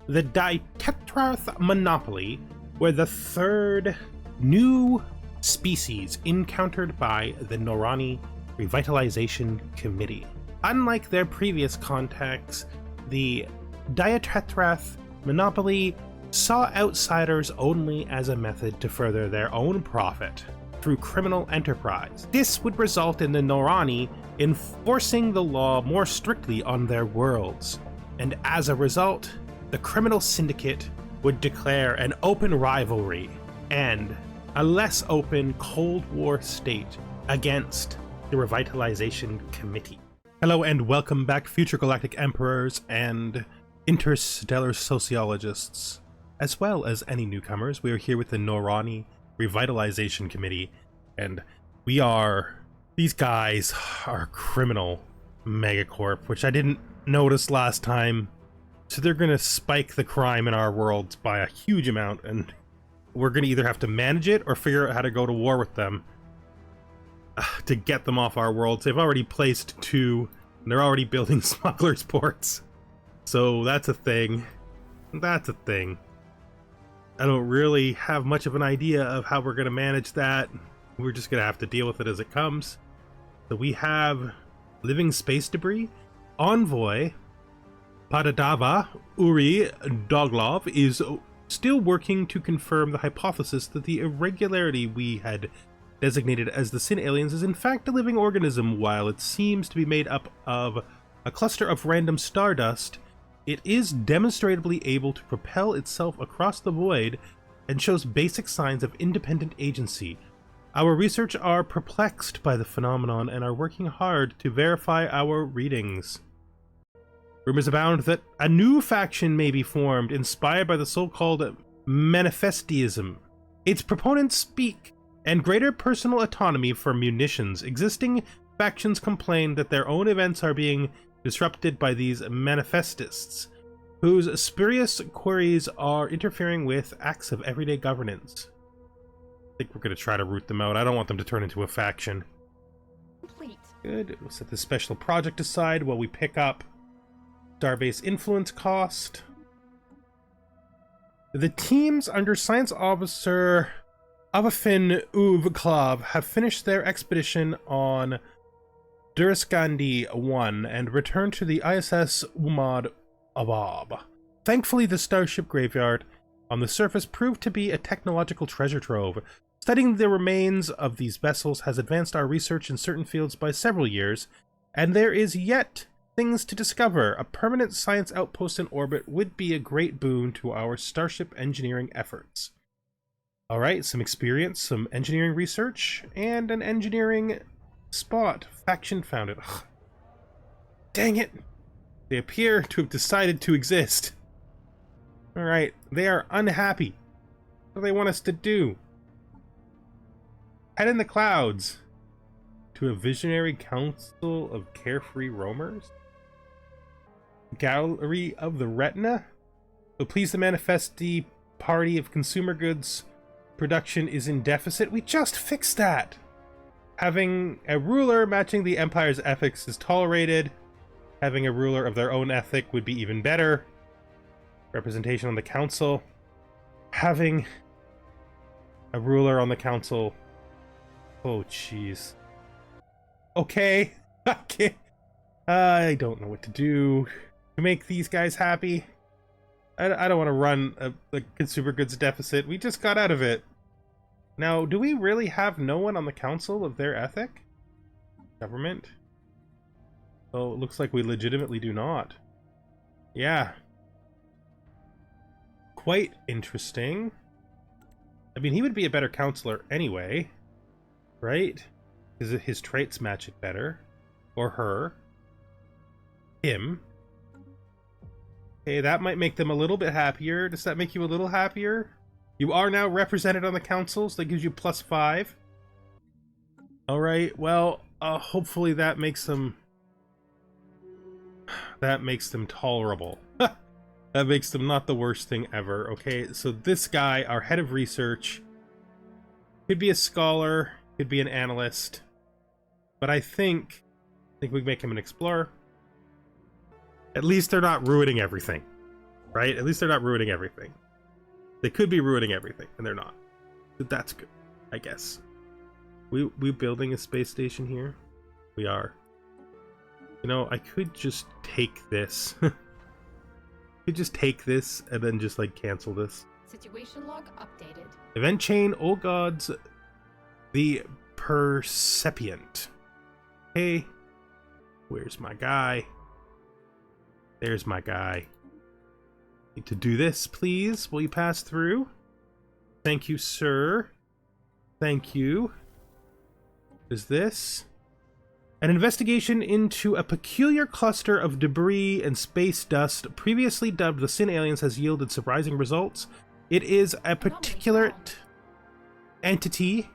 the Ditetrath monopoly were the third new species encountered by the Norani Revitalization Committee. Unlike their previous contacts, the Ditetrath monopoly saw outsiders only as a method to further their own profit through criminal enterprise. This would result in the Norani enforcing the law more strictly on their worlds, and as a result, the criminal syndicate would declare an open rivalry and a less open Cold War state against the Revitalization Committee. Hello and welcome back, future galactic emperors and interstellar sociologists, as well as any newcomers. We are here with the Norani Revitalization Committee, and these guys are a criminal megacorp, which I didn't notice last time. So they're going to spike the crime in our world by a huge amount, and we're going to either have to manage it or figure out how to go to war with them to get them off our worlds. They've already placed 2, and they're already building smugglers' ports. So that's a thing. That's a thing. I don't really have much of an idea of how we're going to manage that. We're just going to have to deal with it as it comes. So we have living space debris. Envoy Padadava Uri Doglov is still working to confirm the hypothesis that the irregularity we had designated as the Sin aliens is in fact a living organism. While it seems to be made up of a cluster of random stardust, it is demonstrably able to propel itself across the void and shows basic signs of independent agency. Our research are perplexed by the phenomenon and are working hard to verify our readings. Rumors abound that a new faction may be formed, inspired by the so-called manifestism. Its proponents speak and greater personal autonomy for munitions. Existing factions complain that their own events are being disrupted by these manifestists, whose spurious queries are interfering with acts of everyday governance. I think we're going to try to root them out. I don't want them to turn into a faction. Complete. Good. We'll set this special project aside while we pick up Starbase influence cost. The teams under Science Officer Avafin Uvklav have finished their expedition on Duriskandi 1 and returned to the ISS Umad Abab. Thankfully, the starship graveyard on the surface proved to be a technological treasure trove. Studying the remains of these vessels has advanced our research in certain fields by several years, and there is yet things to discover. A permanent science outpost in orbit would be a great boon to our starship engineering efforts. Alright, some experience, some engineering research, and an engineering spot. Faction founded. Ugh. Dang it! They appear to have decided to exist. Alright, they are unhappy. What do they want us to do? Head in the clouds to a visionary council of carefree roamers? Gallery of the Retina? So please the manifesti party of consumer goods production is in deficit. We just fixed that! Having a ruler matching the Empire's ethics is tolerated. Having a ruler of their own ethic would be even better. Representation on the council. Having a ruler on the council. Oh, jeez. Okay. Okay. I don't know what to do to make these guys happy. I don't want to run a consumer goods deficit. We just got out of it. Now, do we really have no one on the council of their ethic? Government? Oh, it looks like we legitimately do not. Yeah. Quite interesting. I mean, he would be a better counselor anyway, right? Because his traits match it better. Or her. Him. Okay, that might make them a little bit happier. Does that make you a little happier? You are now represented on the council, so that gives you +5. Alright, well, hopefully that makes them... that makes them tolerable. That makes them not the worst thing ever. Okay, so this guy, our head of research, could be a scholar, could be an analyst, but I think we can make him an explorer. At least they're not ruining everything. right? At least they're not ruining everything. They could be ruining everything, and they're not. But that's good, I guess. We building a space station here? We are. You know, I could just take this. Could just take this and then just like cancel this. Situation log updated. Event chain, old gods, the Percipient. Hey, where's my guy? There's my guy. Need to do this, please. Will you pass through? Thank you, sir. Thank you. Is this? An investigation into a peculiar cluster of debris and space dust, previously dubbed the Sin Aliens, has yielded surprising results. It is a particular entity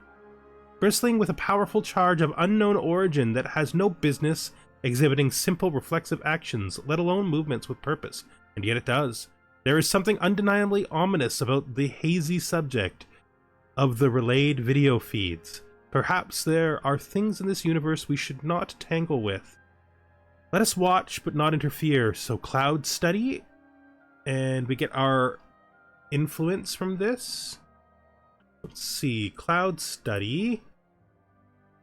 bristling with a powerful charge of unknown origin that has no business exhibiting simple reflexive actions, let alone movements with purpose. And yet it does. There is something undeniably ominous about the hazy subject of the relayed video feeds. Perhaps there are things in this universe we should not tangle with. Let us watch, but not interfere. So cloud study, and we get our influence from this. Let's see, cloud study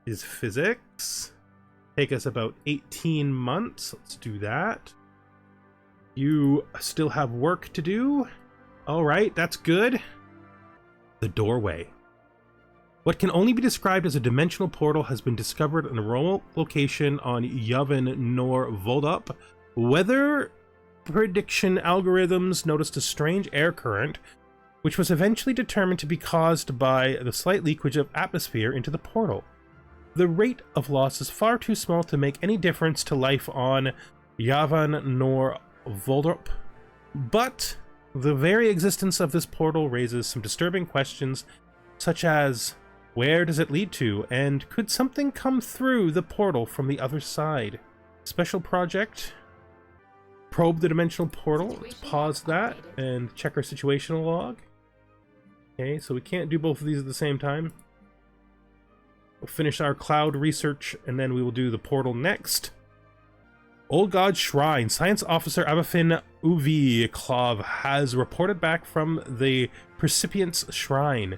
is physics. Take us about 18 months. Let's do that. You still have work to do. All right, that's good. The doorway. What can only be described as a dimensional portal has been discovered in a remote location on Yavin Nor Voldup. Weather prediction algorithms noticed a strange air current, which was eventually determined to be caused by the slight leakage of atmosphere into the portal. The rate of loss is far too small to make any difference to life on Yavin Nor Voldup, but the very existence of this portal raises some disturbing questions, such as, where does it lead to, and could something come through the portal from the other side? Special project. Probe the dimensional portal. Let's pause that and check our situational log. Okay, so we can't do both of these at the same time. We'll finish our cloud research, and then we will do the portal next. Old God Shrine. Science Officer Abafin Uvi Klov has reported back from the Percipient's Shrine.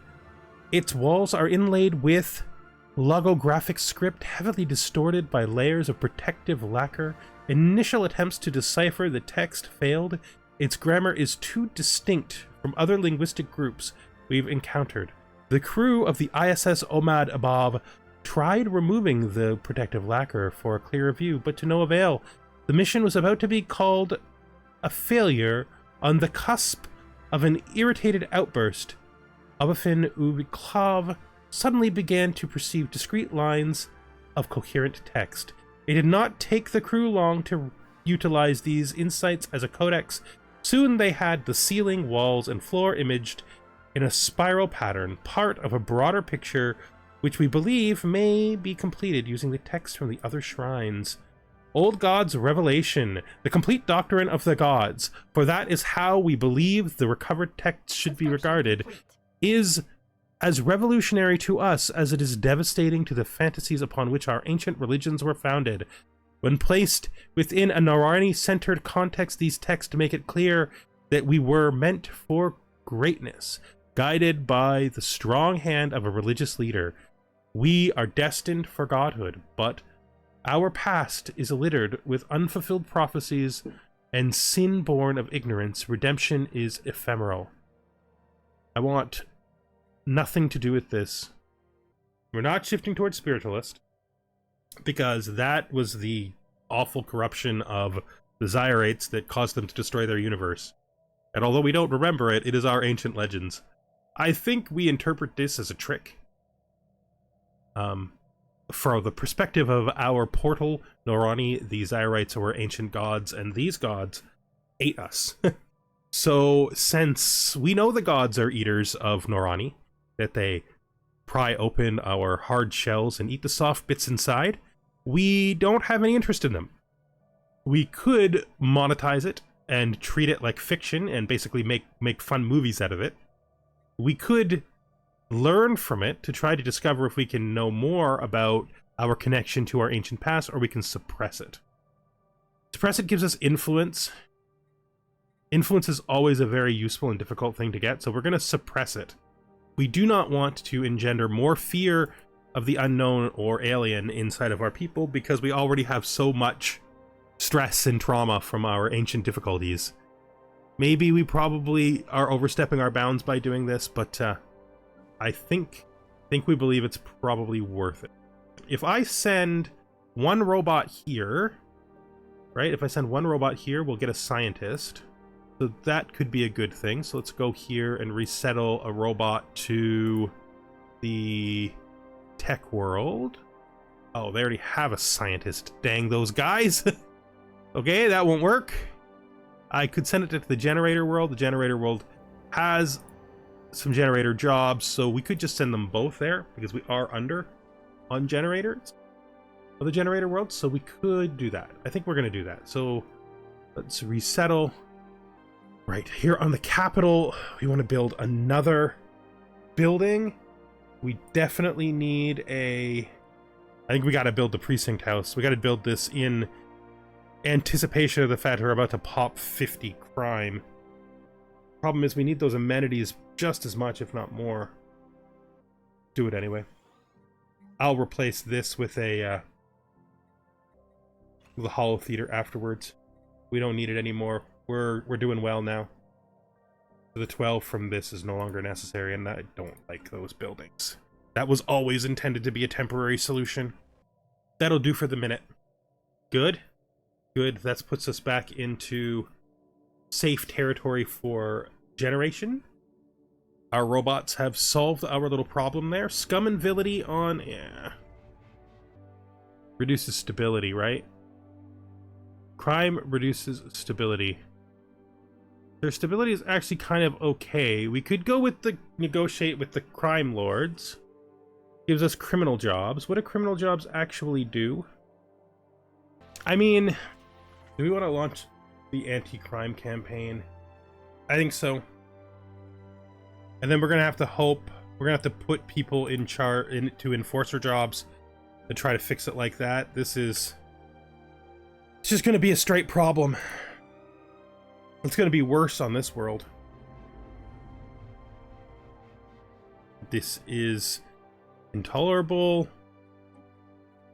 Its walls are inlaid with logographic script heavily distorted by layers of protective lacquer. Initial attempts to decipher the text failed. Its grammar is too distinct from other linguistic groups we've encountered. The crew of the ISS Omad Abab tried removing the protective lacquer for a clearer view, but to no avail. The mission was about to be called a failure on the cusp of an irritated outburst. Abafin Ubiklav suddenly began to perceive discrete lines of coherent text. It did not take the crew long to utilize these insights as a codex. Soon they had the ceiling, walls, and floor imaged in a spiral pattern, part of a broader picture which we believe may be completed using the text from the other shrines. Old God's Revelation, the complete doctrine of the gods, for that is how we believe the recovered text should be regarded, is as revolutionary to us as it is devastating to the fantasies upon which our ancient religions were founded. When placed within a Norani-centered context, these texts make it clear that we were meant for greatness, guided by the strong hand of a religious leader. We are destined for godhood, but our past is littered with unfulfilled prophecies and sin born of ignorance. Redemption is ephemeral. I want nothing to do with this. We're not shifting towards spiritualist, because that was the awful corruption of the Zyrates that caused them to destroy their universe. And although we don't remember it, it is our ancient legends. I think we interpret this as a trick. For the perspective of our portal, Norani, the Zyrates were ancient gods, and these gods ate us. So, since we know the gods are eaters of Norani, that they pry open our hard shells and eat the soft bits inside, we don't have any interest in them. We could monetize it and treat it like fiction and basically make fun movies out of it. We could learn from it to try to discover if we can know more about our connection to our ancient past, or we can suppress it. Suppress it gives us influence. Influence is always a very useful and difficult thing to get, so we're going to suppress it. We do not want to engender more fear of the unknown or alien inside of our people, because we already have so much stress and trauma from our ancient difficulties. Maybe we probably are overstepping our bounds by doing this, but I think we believe it's probably worth it. If I send one robot here, right? If I send one robot here, we'll get a scientist. So that could be a good thing. So let's go here and resettle a robot to the tech world. Oh, they already have a scientist. Dang those guys. Okay, that won't work. I could send it to the generator world. The generator world has some generator jobs, so we could just send them both there because we are under on generators of the generator world, so we could do that. I think we're going to do that. So let's resettle. Right, here on the capital, we want to build another building. We definitely need a... I think we got to build the precinct house. We got to build this in anticipation of the fact we're about to pop 50 crime. Problem is we need those amenities just as much, if not more. Do it anyway. I'll replace this with a the Holo Theater afterwards. We don't need it anymore. We're doing well now. The 12 from this is no longer necessary, and I don't like those buildings. That was always intended to be a temporary solution. That'll do for the minute. Good. Good. That puts us back into safe territory for generation. Our robots have solved our little problem there. Scum and Vility on... yeah. Reduces stability, right? Crime reduces stability. Their stability is actually kind of okay. We could go with the negotiate with the crime lords. Gives us criminal jobs. What do criminal jobs actually do? I mean, do we want to launch the anti-crime campaign? I think so. And then we're gonna have to hope. We're gonna have to put people in charge into enforcer jobs to try to fix it like that. It's just gonna be a straight problem. It's gonna be worse on this world. This is intolerable.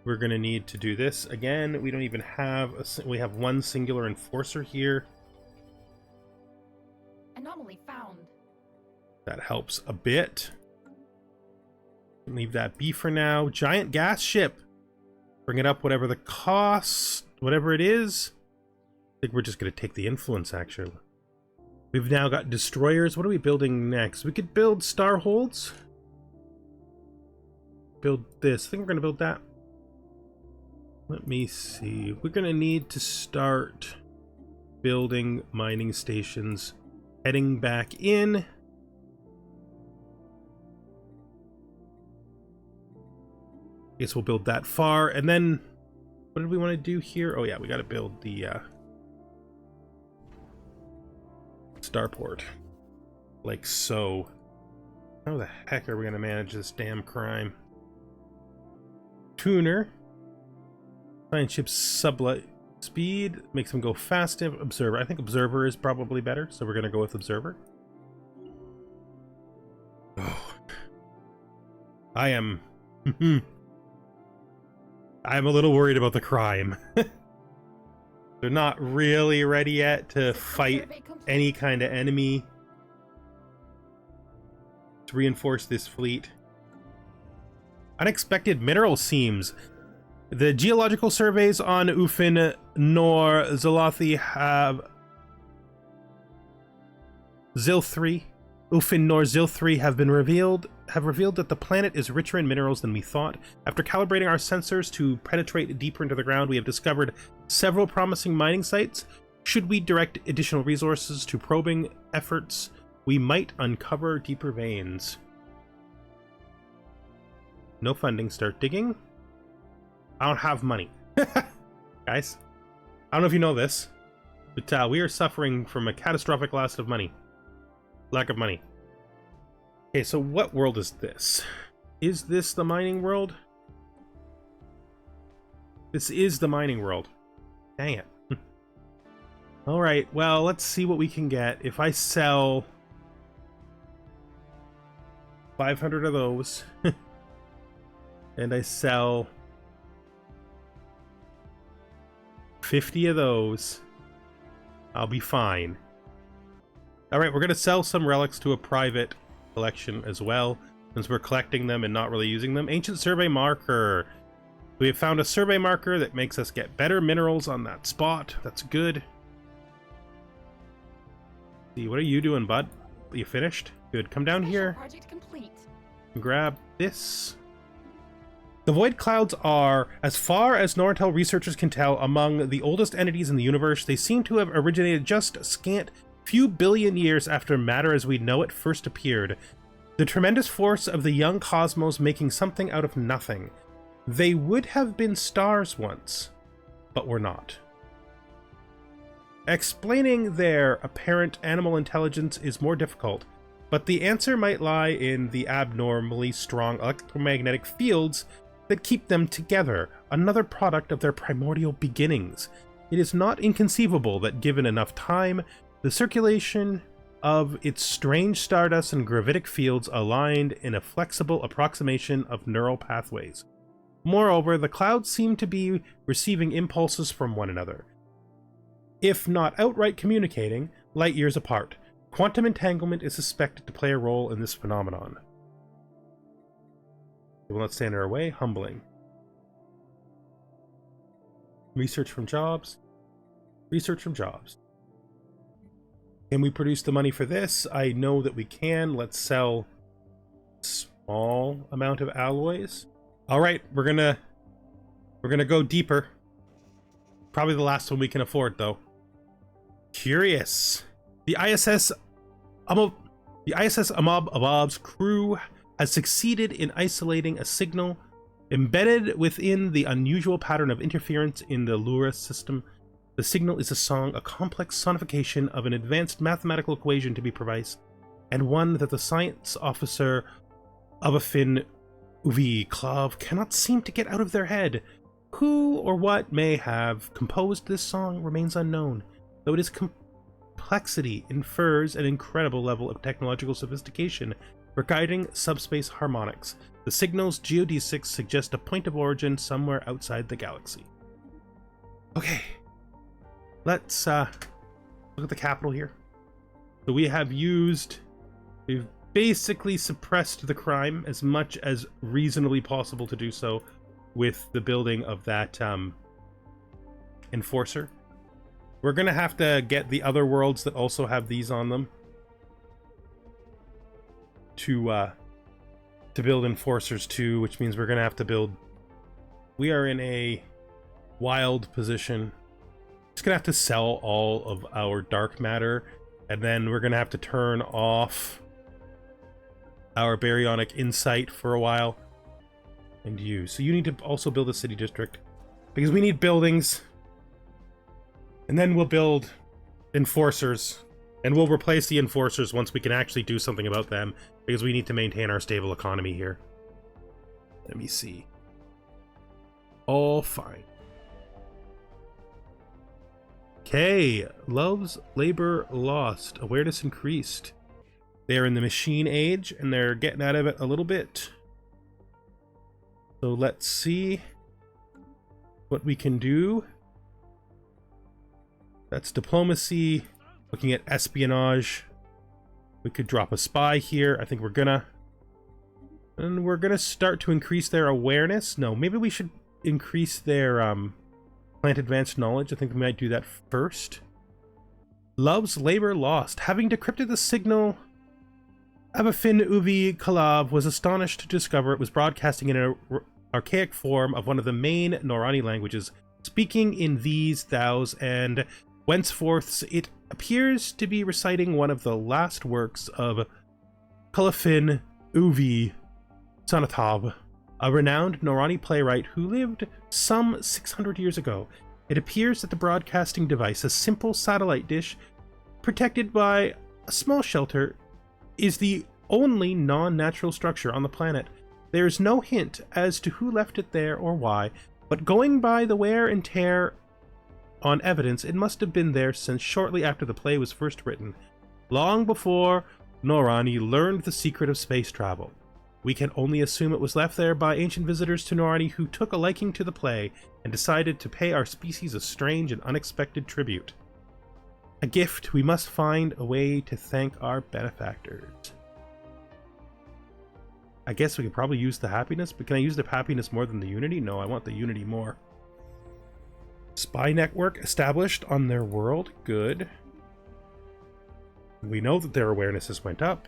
We're gonna need to do this again. We don't even have we have one singular enforcer here. Anomaly found. That helps a bit. Leave that be for now. Giant gas ship. Bring it up whatever the cost, whatever it is. I think we're just going to take the influence, actually. We've now got destroyers. What are we building next? We could build starholds. Build this. I think we're going to build that. Let me see. We're going to need to start building mining stations. Heading back in. Guess we'll build that far. And then, what did we want to do here? Oh yeah, we got to build the starport. Like so. How the heck are we going to manage this damn crime? Tuner. Science ship's sublight speed. Makes them go fast. Observer. I think Observer is probably better, so we're going to go with Observer. Oh. I am... I'm a little worried about the crime. They're not really ready yet to fight any kind of enemy. To reinforce this fleet. Unexpected mineral seams. The geological surveys on Ufin Nor Zolothi have Zil 3. Ufin Nor Zil 3 have revealed that the planet is richer in minerals than we thought. After calibrating our sensors to penetrate deeper into the ground, we have discovered several promising mining sites. Should we direct additional resources to probing efforts, we might uncover deeper veins. No funding. Start digging. I don't have money. Guys, I don't know if you know this, but we are suffering from a catastrophic lack of money. Okay, so what world is this? Is this the mining world? This is the mining world. Dang it. Alright, well, let's see what we can get. If I sell 500 of those, and I sell 50 of those, I'll be fine. Alright, we're going to sell some relics to a private collection as well, since we're collecting them and not really using them. Ancient survey marker. We have found a survey marker that makes us get better minerals on that spot. That's good. See, what are you doing, bud? You finished? Good. Come down here. Project complete. Grab this. The Void Clouds are, as far as Nortel researchers can tell, among the oldest entities in the universe. They seem to have originated just a scant few billion years after matter as we know it first appeared. The tremendous force of the young cosmos making something out of nothing. They would have been stars once, but were not. Explaining their apparent animal intelligence is more difficult, but the answer might lie in the abnormally strong electromagnetic fields that keep them together, another product of their primordial beginnings. It is not inconceivable that given enough time, the circulation of its strange stardust and gravitic fields aligned in a flexible approximation of neural pathways. Moreover, the clouds seem to be receiving impulses from one another, if not outright communicating, light years apart. Quantum entanglement is suspected to play a role in this phenomenon. It will not stand in our way. Humbling. Research from jobs. Research from jobs. Can we produce the money for this? I know that we can. Let's sell a small amount of alloys. All right, we're gonna go deeper. Probably the last one we can afford, though. Curious. The ISS Amob's crew has succeeded in isolating a signal embedded within the unusual pattern of interference in the Lura system. The signal is a song, a complex sonification of an advanced mathematical equation, to be precise, and one that the science officer of a Finn Uvi Klav cannot seem to get out of their head. Who or what may have composed this song remains unknown, though its complexity infers an incredible level of technological sophistication regarding subspace harmonics. The signal's geodesics suggest a point of origin somewhere outside the galaxy. Okay, let's look at the capital here. So we've basically suppressed the crime as much as reasonably possible to do so with the building of that enforcer. We're gonna have to get the other worlds that also have these on them to build enforcers too, which means we're gonna have to build. We are in a wild position. Just gonna have to sell all of our dark matter, and then we're gonna have to turn off our baryonic insight for a while. And you. So you need to also build a city district, because we need buildings. And then we'll build enforcers, and we'll replace the enforcers once we can actually do something about them, because we need to maintain our stable economy here. Let me see. All fine. Okay, loves labor lost, awareness increased. They're in the machine age, and they're getting out of it a little bit. So let's see what we can do. That's diplomacy. Looking at espionage. We could drop a spy here. I think we're gonna... And we're gonna start to increase their awareness. No, maybe we should increase their plant advanced knowledge. I think we might do that first. Loves labor lost. Having decrypted the signal, Abafin Uvi Kalav was astonished to discover it was broadcasting in an archaic form of one of the main Norani languages, speaking in these, thous, and whenceforths it appears to be reciting one of the last works of Kalafin Uvi Sanatab, a renowned Norani playwright who lived some 600 years ago. It appears that the broadcasting device, a simple satellite dish protected by a small shelter, is the only non-natural structure on the planet. There is no hint as to who left it there or why, but going by the wear and tear on evidence, it must have been there since shortly after the play was first written, long before Norani learned the secret of space travel. We can only assume it was left there by ancient visitors to Norani who took a liking to the play and decided to pay our species a strange and unexpected tribute. A gift. We must find a way to thank our benefactors. I guess we could probably use the happiness, but can I use the happiness more than the unity? No, I want the unity more. Spy network established on their world. Good. We know that their awarenesses went up.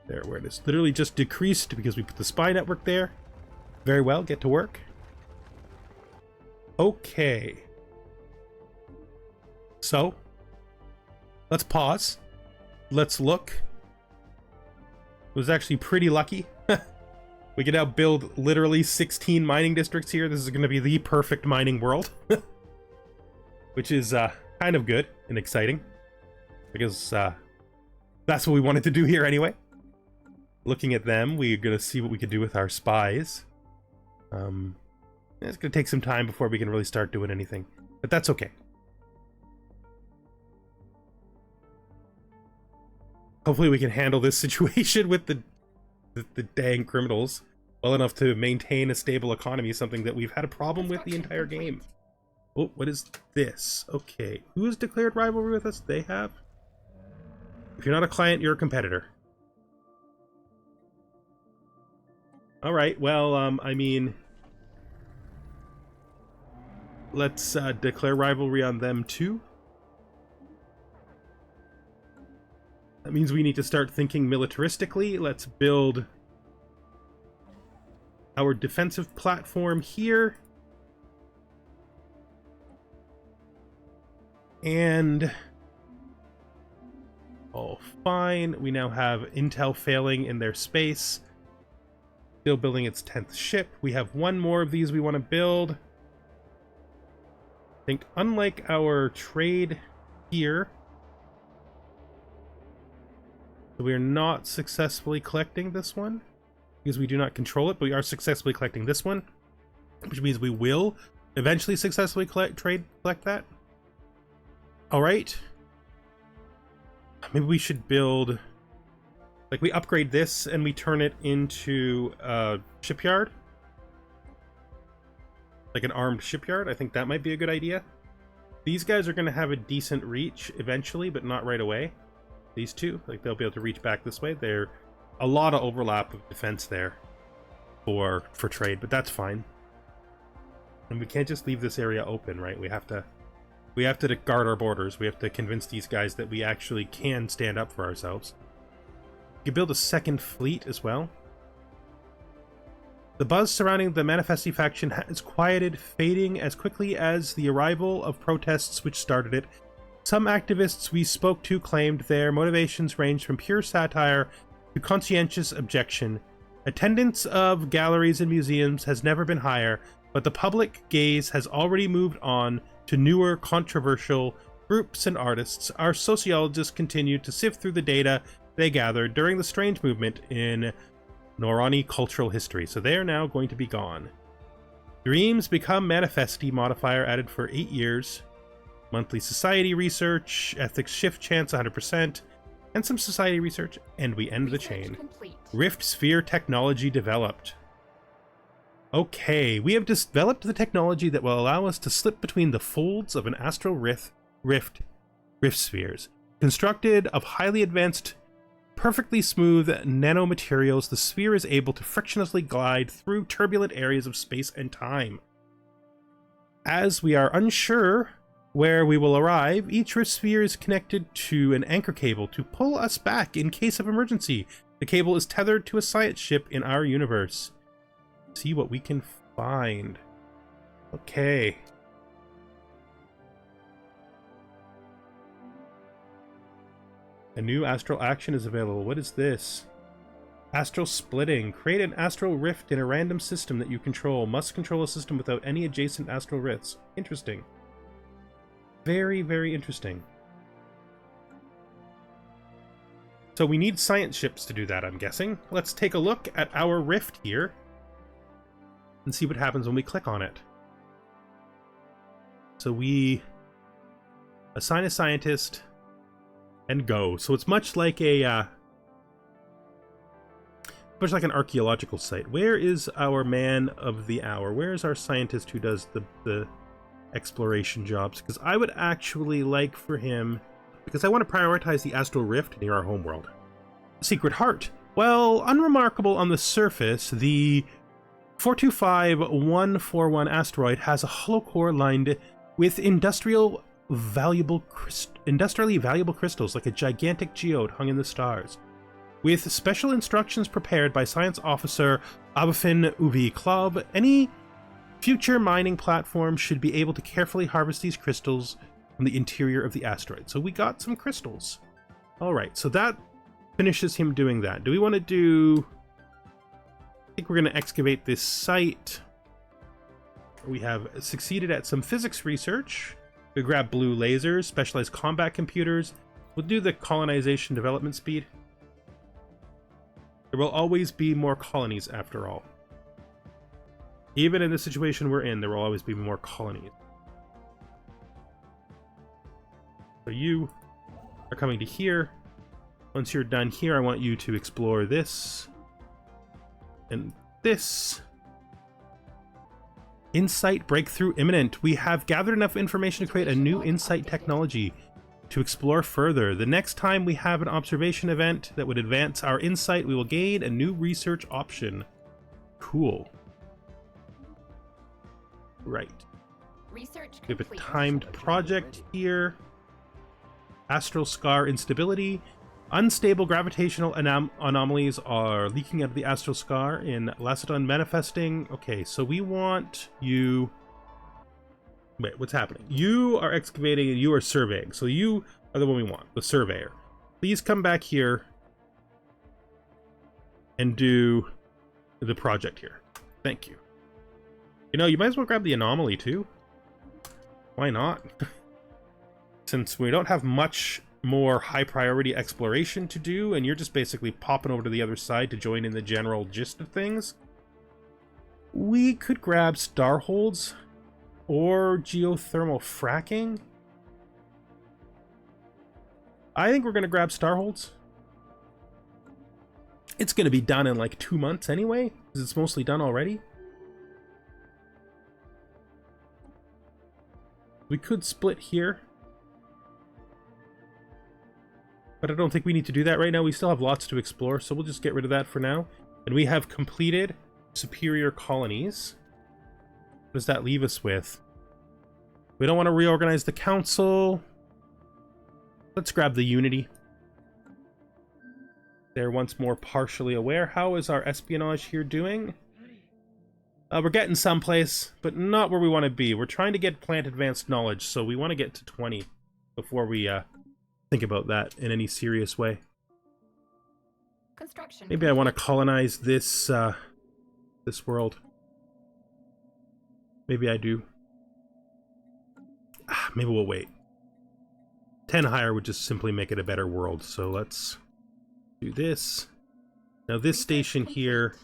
Their awareness literally just decreased because we put the spy network there. Very well, get to work. Okay. So, let's pause. Let's look. It was actually pretty lucky. We can now build literally 16 mining districts here. This is going to be the perfect mining world. Which is kind of good and exciting. Because that's what we wanted to do here anyway. Looking at them, we're going to see what we could do with our spies. It's going to take some time before we can really start doing anything. But that's okay. Hopefully we can handle this situation with the dang criminals well enough to maintain a stable economy, something that we've had a problem with the entire game. Oh, what is this? Okay, who has declared rivalry with us? They have? If you're not a client, you're a competitor. Alright, well, I mean... let's declare rivalry on them too. That means we need to start thinking militaristically. Let's build our defensive platform here. And... oh, fine. We now have Intel failing in their space. Still building its 10th ship. We have one more of these we want to build. I think unlike our trade here... we are not successfully collecting this one because we do not control it, but we are successfully collecting this one, which means we will eventually successfully collect that. All right. Maybe we should build, like, we upgrade this and we turn it into a shipyard, like an armed shipyard. I think that might be a good idea. These guys are going to have a decent reach eventually, but not right away. These two, like, they'll be able to reach back this way. There's a lot of overlap of defense there for trade, but that's fine. And we can't just leave this area open, right? We have to guard our borders. We have to convince these guys that we actually can stand up for ourselves. You can build a second fleet as well. The buzz surrounding the Manifesti faction has quieted, fading as quickly as the arrival of protests which started it. Some activists we spoke to claimed their motivations ranged from pure satire to conscientious objection. Attendance of galleries and museums has never been higher, but the public gaze has already moved on to newer, controversial groups and artists. Our sociologists continue to sift through the data they gathered during the strange movement in Norani cultural history, so they are now going to be gone. Dreams become Manifesti modifier added for 8 years. Monthly society research, ethics shift chance 100%, and some society research, and we end the chain. Complete. Rift sphere technology developed. Okay, we have developed the technology that will allow us to slip between the folds of an astral rift spheres. Constructed of highly advanced, perfectly smooth nanomaterials, the sphere is able to frictionlessly glide through turbulent areas of space and time. As we are unsure where we will arrive, each rift sphere is connected to an anchor cable to pull us back in case of emergency. The cable is tethered to a science ship in our universe. See what we can find. Okay. A new astral action is available. What is this? Astral splitting. Create an astral rift in a random system that you control. Must control a system without any adjacent astral rifts. Interesting. Very, very interesting. So we need science ships to do that, I'm guessing. Let's take a look at our rift here and see what happens when we click on it. So we assign a scientist and go. So it's much like a much like an archaeological site. Where is our man of the hour? Where is our scientist who does the exploration jobs? Because I would actually like for him, because I want to prioritize the astral rift near our homeworld. Secret Heart. Well, unremarkable on the surface, the 425141 asteroid has a hollow core lined with industrially valuable crystals like a gigantic geode hung in the stars. With special instructions prepared by Science Officer Abafin Ubi Club, any future mining platform should be able to carefully harvest these crystals from the interior of the asteroid. So we got some crystals. Alright, so that finishes him doing that. Do we want to do... I think we're going to excavate this site. We have succeeded at some physics research. We grab blue lasers, specialized combat computers. We'll do the colonization development speed. There will always be more colonies after all. Even in the situation we're in, there will always be more colonies. So you are coming to here. Once you're done here, I want you to explore this. And this. Insight breakthrough imminent. We have gathered enough information to create a new insight technology to explore further. The next time we have an observation event that would advance our insight, we will gain a new research option. Cool. Right. Research We have a complete. timed project here. Astral scar instability. Unstable gravitational anomalies are leaking out of the astral scar in Laceton manifesting. Okay, so we want you... Wait, what's happening? You are excavating and you are surveying. So you are the one we want, the surveyor. Please come back here and do the project here. Thank you. You know, you might as well grab the anomaly too. Why not? Since we don't have much more high priority exploration to do, and you're just basically popping over to the other side to join in the general gist of things, we could grab starholds or geothermal fracking. I think we're going to grab starholds. It's going to be done in like 2 months anyway, because it's mostly done already. We could split here, but I don't think we need to do that right now. We still have lots to explore, so we'll just get rid of that for now. And we have completed superior colonies. What does that leave us with? We don't want to reorganize the council. Let's grab the Unity. They're once more partially aware. How is our espionage here doing? We're getting someplace, but not where we want to be. We're trying to get plant advanced knowledge, so we want to get to 20 before we think about that in any serious way. Construction. Maybe I want to colonize this this world. Maybe I do. Maybe we'll wait. 10 higher would just simply make it a better world, so let's do this. Now this station here...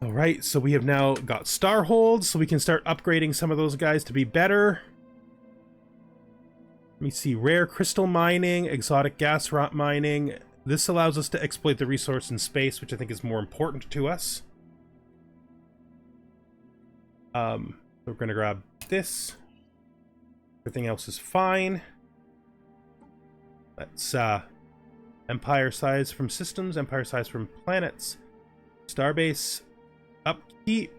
Alright, so we have now got starholds, so we can start upgrading some of those guys to be better. Let me see, rare crystal mining, exotic gas rot mining. This allows us to exploit the resource in space, which I think is more important to us. We're going to grab this. Everything else is fine. Let's empire size from systems, empire size from planets, starbase upkeep.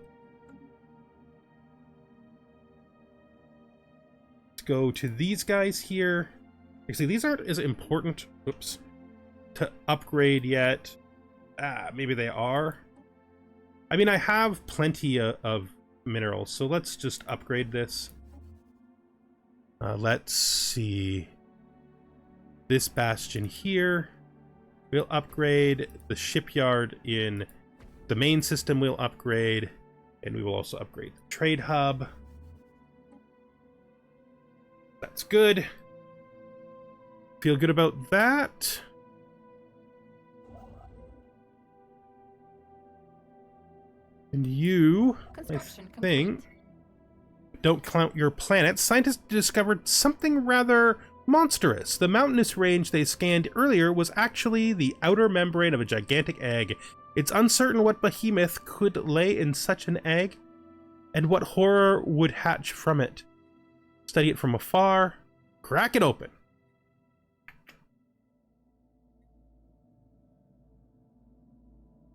Let's go to these guys here. Actually, these aren't as important, oops, to upgrade yet. Maybe they are. I mean, I have plenty of minerals, so let's just upgrade this. Let's see. This bastion here. We'll upgrade the shipyard in the main system. We'll upgrade, and we will also upgrade the trade hub. That's good. Feel good about that. And you, I think, don't count your planets, scientists discovered something rather monstrous. The mountainous range they scanned earlier was actually the outer membrane of a gigantic egg. It's uncertain what behemoth could lay in such an egg, and what horror would hatch from it. Study it from afar, crack it open.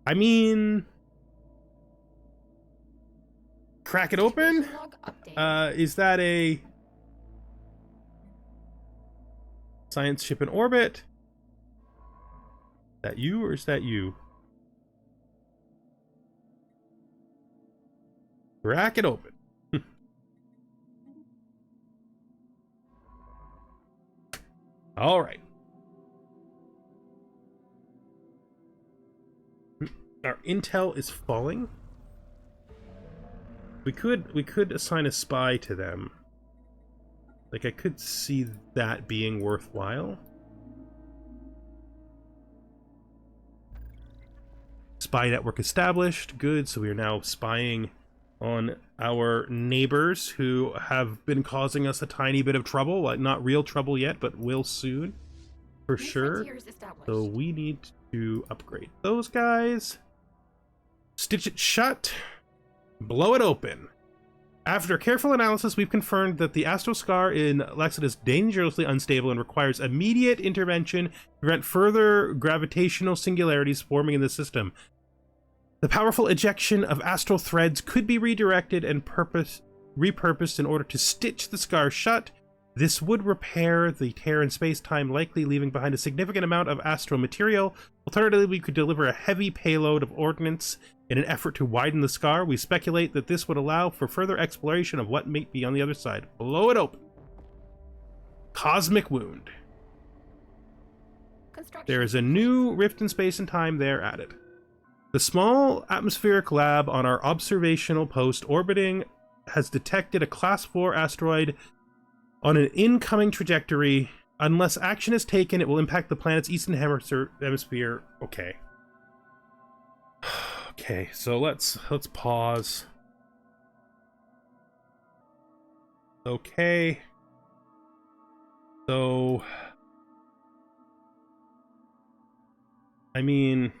I mean, crack it open? Activation log updated. Is that a science ship in orbit? Is that you or is that you? Crack it open. All right. Our intel is falling. We could assign a spy to them. Like, I could see that being worthwhile. Spy network established. Good, so we are now spying on our neighbors who have been causing us a tiny bit of trouble. Like, not real trouble yet, but will soon. For New sure. frontiers established. So we need to upgrade those guys. Stitch it shut. Blow it open. After careful analysis, we've confirmed that the astroscar in Lexit is dangerously unstable and requires immediate intervention to prevent further gravitational singularities forming in the system. The powerful ejection of astral threads could be redirected and repurposed in order to stitch the scar shut. This would repair the tear in space-time, likely leaving behind a significant amount of astral material. Alternatively, we could deliver a heavy payload of ordnance in an effort to widen the scar. We speculate that this would allow for further exploration of what may be on the other side. Blow it open. Cosmic wound. Construction. There is a new rift in space and time there added. The small atmospheric lab on our observational post orbiting has detected a Class 4 asteroid on an incoming trajectory. Unless action is taken, it will impact the planet's eastern hemisphere. Okay. Okay, so let's pause. Okay. So, I mean,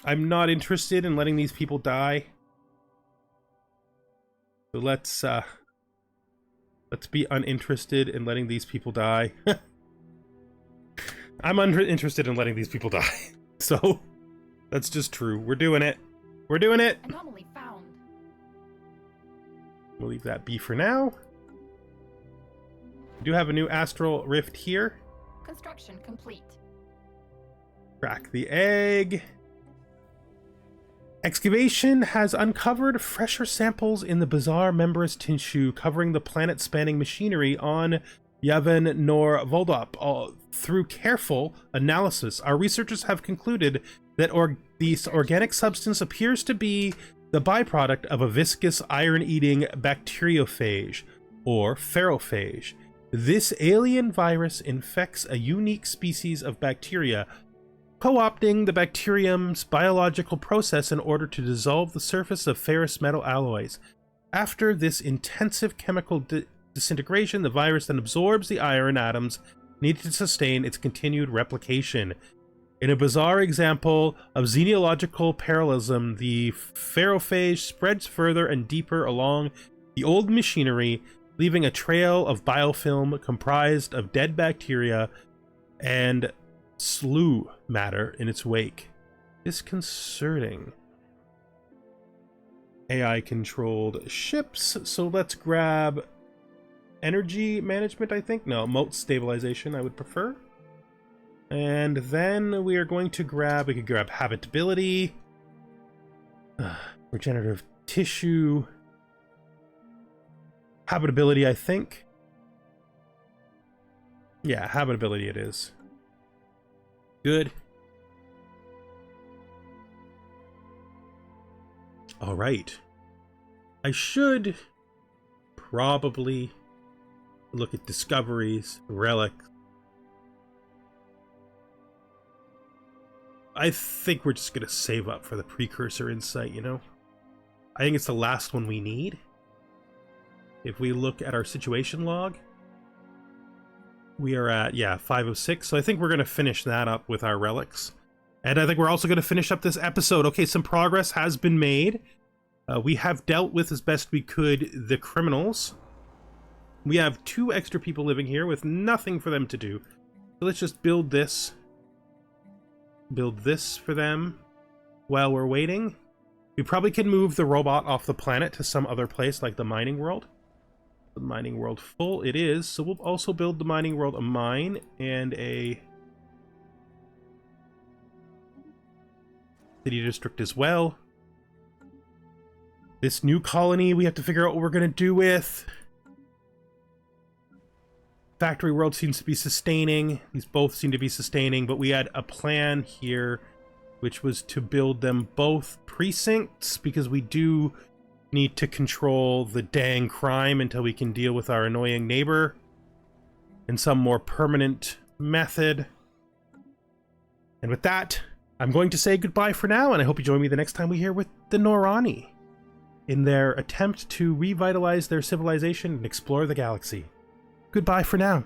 I'm not interested in letting these people die. So let's be uninterested in letting these people die. I'm uninterested in letting these people die. So, that's just true. We're doing it. We're doing it. Anomaly found. We'll leave that be for now. We do have a new astral rift here. Construction complete. Crack the egg. Excavation has uncovered fresher samples in the bizarre membranous tissue covering the planet-spanning machinery on Yavin Nor Voldop. Through careful analysis, our researchers have concluded that this organic substance appears to be the byproduct of a viscous iron-eating bacteriophage, or ferrophage. This alien virus infects a unique species of bacteria, co-opting the bacterium's biological process in order to dissolve the surface of ferrous metal alloys. After this intensive chemical disintegration, the virus then absorbs the iron atoms needed to sustain its continued replication. In a bizarre example of xenological parallelism, the ferrophage spreads further and deeper along the old machinery, leaving a trail of biofilm comprised of dead bacteria and slew matter in its wake. Disconcerting. AI-controlled ships, so let's grab energy management, I think? No, moat stabilization I would prefer. And then we are going to we could grab habitability, regenerative tissue, habitability, I think. Yeah, habitability it is. Good. All right. I should probably look at discoveries, relics. I think we're just going to save up for the precursor insight, you know? I think it's the last one we need. If we look at our situation log, we are at, yeah, 506. So I think we're going to finish that up with our relics. And I think we're also going to finish up this episode. Okay, some progress has been made. We have dealt with, as best we could, the criminals. We have 2 extra people living here with nothing for them to do. So let's just build this. Build this for them while we're waiting. We probably can move the robot off the planet to some other place, like the mining world. The mining world full it is, so we'll also build the mining world a mine and a city district as well. This new colony we have to figure out what we're going to do with. Factory world seems to be sustaining. These both seem to be sustaining, but we had a plan here, which was to build them both precincts, because we do need to control the dang crime until we can deal with our annoying neighbor in some more permanent method. And with that, I'm going to say goodbye for now, and I hope you join me the next time we hear with the Norani in their attempt to revitalize their civilization and explore the galaxy. Goodbye for now.